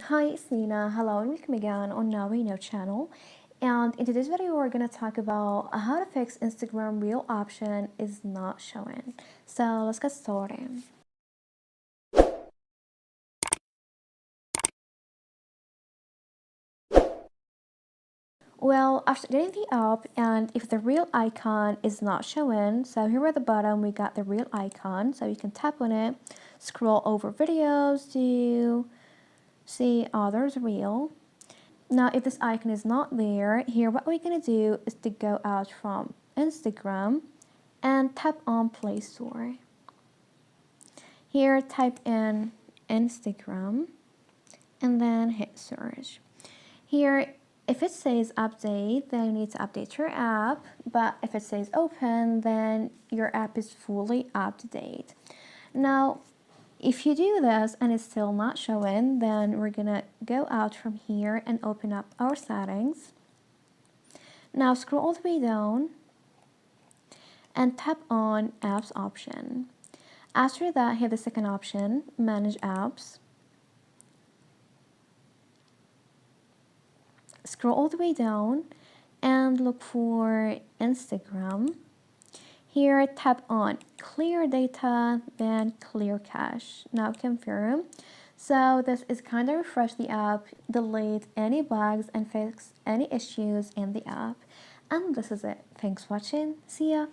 Hi, it's Nina. Hello and welcome again on Now We Know channel. And in today's video, we're going to talk about how to fix Instagram Reel option is not showing. So let's get started. Well, after getting the app, and if the reel icon is not showing, so here at the bottom we got the reel icon, so you can tap on it, scroll over videos to see others reel. Now, if this icon is not there, here what we're gonna do is to go out from Instagram and tap on Play Store. Here, type in Instagram and then hit search. Here, if it says update, then you need to update your app, but if it says open, then your app is fully up to date. Now, if you do this and it's still not showing, then we're gonna go out from here and open up our settings. Now scroll all the way down and tap on apps option. After that, hit the second option, manage apps. Scroll all the way down and look for Instagram. Here, tap on clear data, then clear cache. Now confirm. So this is kind of refresh the app, delete any bugs and fix any issues in the app. And this is it. Thanks for watching. See ya.